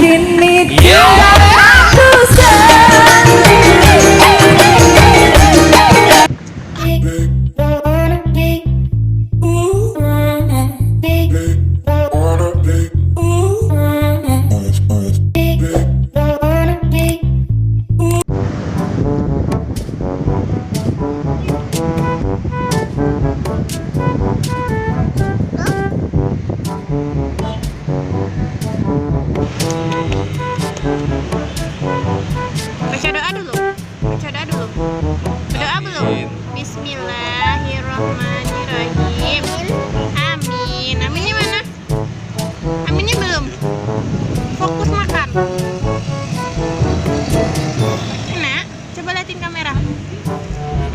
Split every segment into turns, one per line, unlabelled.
kini tinggal aku
Baca doa dulu. Baca doa dulu. Berdoa belum? Bismillahirrahmanirrahim. Amin. Aminnya mana? Aminnya belum. Fokus makan. Enak. Coba liatin kamera.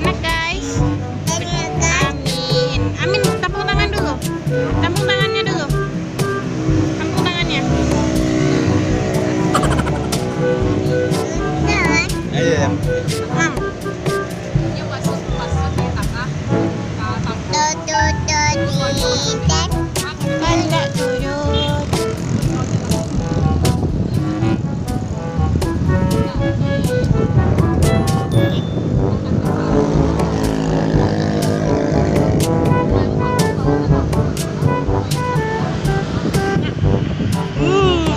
Enak guys. Amin. Amin. Tampung tangan dulu. Tampung tangannya dulu. Tampung tangannya.
Ayo.
Mam. Banda turut.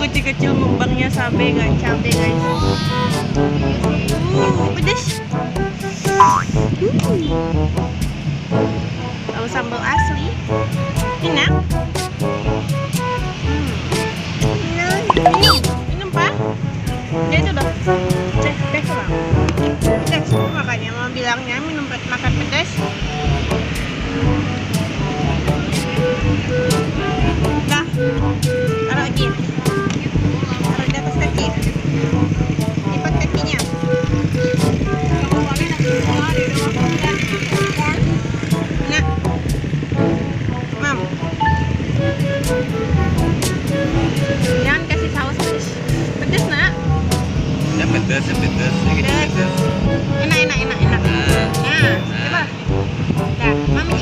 Kecil-kecil mukbangnya cabai guys. Pedas. Tahu sambal asli. Enak. Minum Pak. Dia itu udah pedas lah. Pedas makanya mau bilangnya makan pedas. Dah. Taruh lagi. Taruh di atas kaki. Lipat kakinya. Nah, Mam. Jangan kasih saus pedas. Pedas nak.
Yang pedas.
Enak. Nah, coba. Dah, Mami.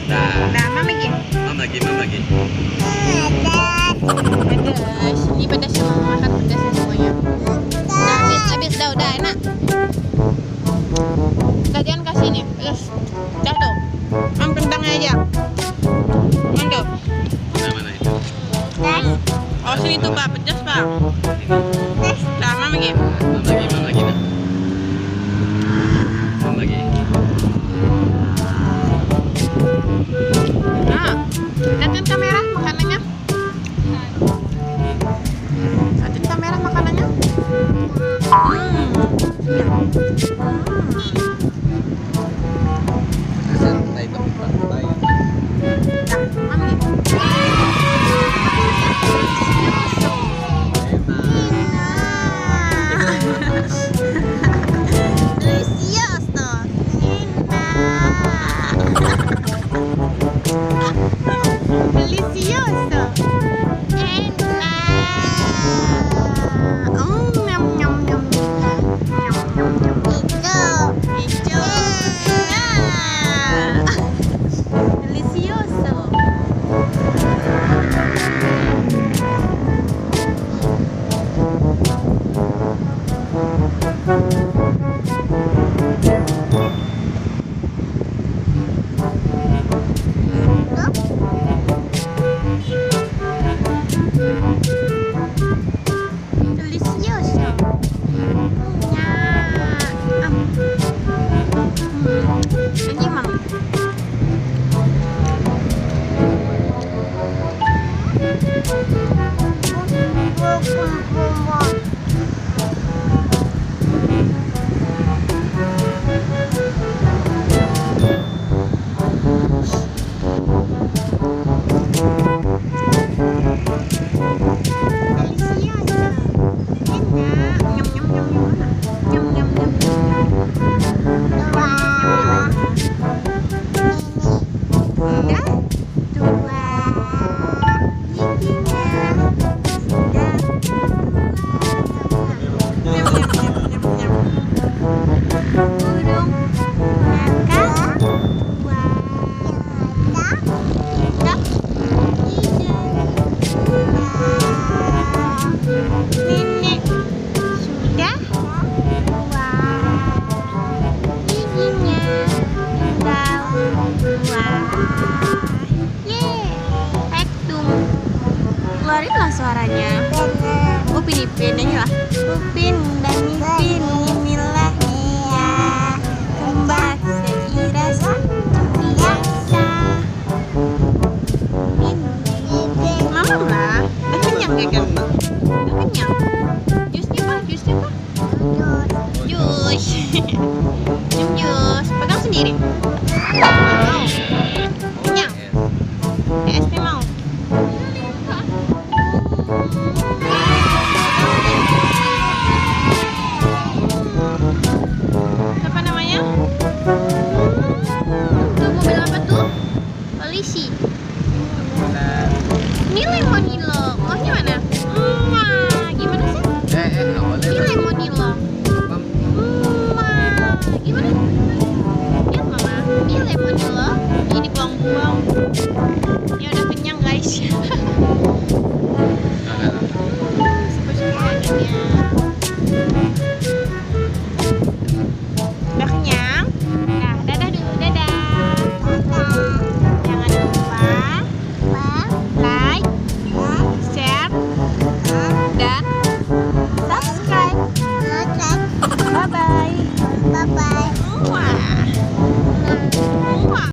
Dah, Mami lagi.
Mam lagi.
Pedas. Ini pedas semua makan pedasnya semuanya. Nah, habis dah udah enak. Udah jangan kasih ini. Pedas. Dah tuh. Mam kentangnya aja. Mantap.
Mana itu?
Oh, sini tuh Pak, pedas Pak. Dah, Mam lagi.
Mam lagi.
Nah, lihatin kamera makanannya. Lihatin kamera makanannya. Mami. Delicioso. Delicioso. keluarin lah suaranya. Upin Ipin, nyanyi lah. Upin dan Ipin, inilah dia kembali.